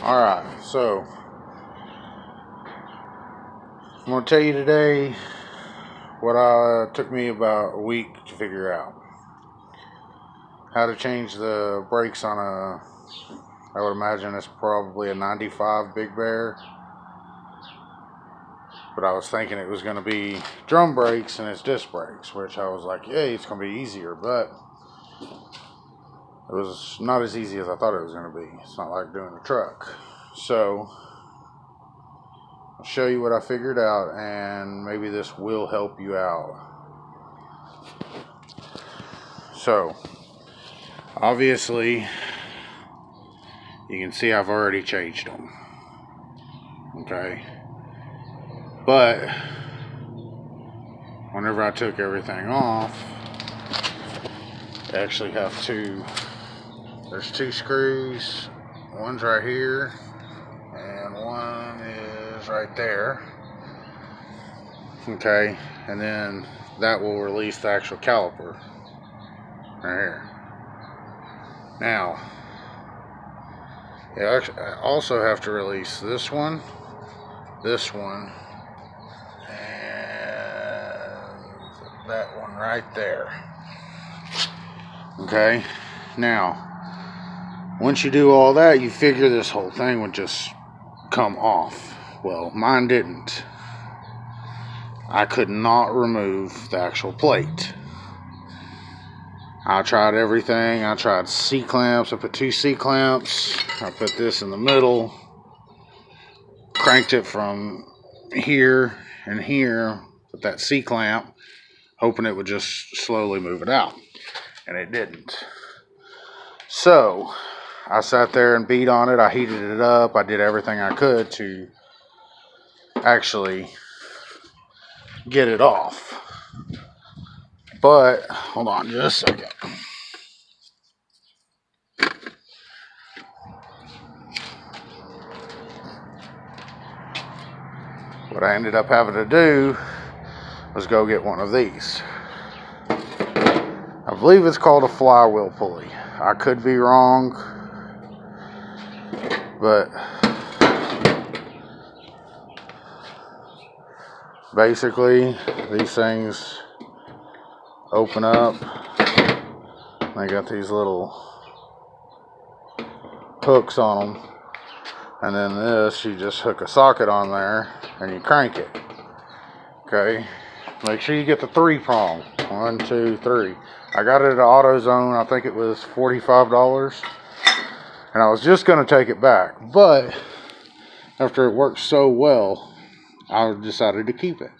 Alright, so I'm going to tell you today what took me about a week to figure out. How to change the brakes on I would imagine it's probably a 95 Big Bear. But I was thinking it was going to be drum brakes and it's disc brakes, which I was like, yay, it's going to be easier. But it was not as easy as I thought it was going to be. It's not like doing a truck. So I'll show you what I figured out, and maybe this will help you out. So, obviously, you can see I've already changed them. Okay. But, whenever I took everything off, I actually have there's two screws. One's right here, and one is right there. Okay, and then that will release the actual caliper right here. Now, I also have to release this one, and that one right there. Okay, now, once you do all that, you figure this whole thing would just come off. Well, mine didn't. I could not remove the actual plate. I tried everything. I tried C-clamps. I put 2 C-clamps. I put this in the middle. Cranked it from here and here with that C-clamp, hoping it would just slowly move it out. And it didn't. So, I sat there and beat on it. I heated it up. I did everything I could to actually get it off. But, hold on just a second. What I ended up having to do was go get one of these. I believe it's called a flywheel pulley. I could be wrong, but basically these things open up. They got these little hooks on them, and then this, you just hook a socket on there and you crank it. Okay, make sure you get the 3-prong. 1, 2, 3. I got it at AutoZone. I think it was $45, and I was just going to take it back, but after it worked so well, I decided to keep it.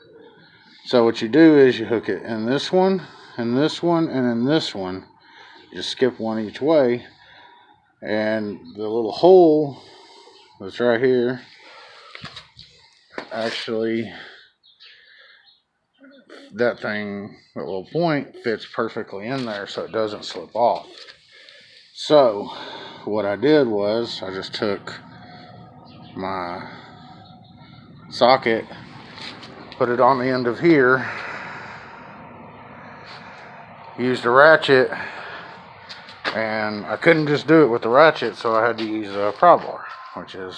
So what you do is you hook it in this one, and this one, and in this one. You just skip one each way, and the little hole that's right here actually, that little point fits perfectly in there so it doesn't slip off. So what I did was I just took my socket, put it on the end of here, used a ratchet, and I couldn't just do it with the ratchet, so I had to use a pry bar, which is,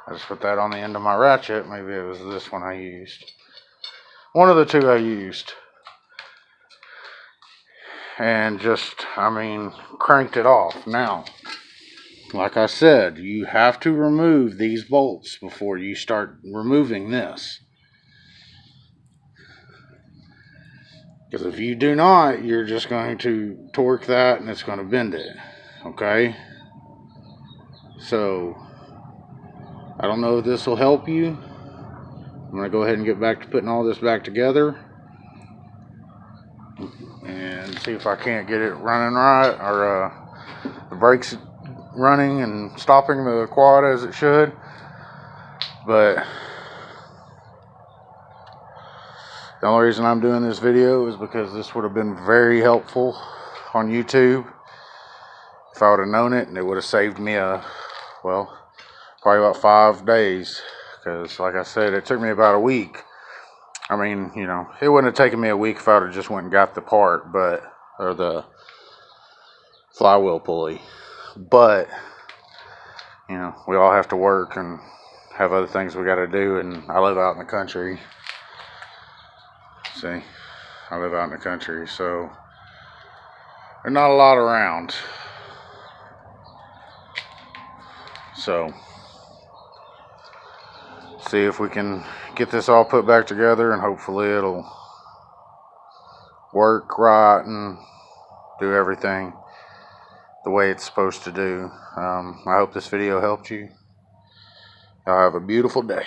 I just put that on the end of my ratchet. Maybe it was this one I used. One of the two I used. And just, cranked it off. Now, like I said, you have to remove these bolts before you start removing this. Because if you do not, you're just going to torque that and it's going to bend it. Okay? So, I don't know if this will help you. I'm going to go ahead and get back to putting all this back together. And see if I can't get it running right, or the brakes running and stopping the quad as it should. But the only reason I'm doing this video is because this would have been very helpful on YouTube if I would have known it, and it would have saved me probably about 5 days. Because like I said, it took me about a week. It wouldn't have taken me a week if I would have just went and got the part, or the flywheel pulley. But, you know, we all have to work and have other things we got to do, and I live out in the country. See, I live out in the country, so there's not a lot around. So, see if we can get this all put back together, and hopefully it'll work right and do everything the way it's supposed to do. I hope this video helped you. Y'all have a beautiful day.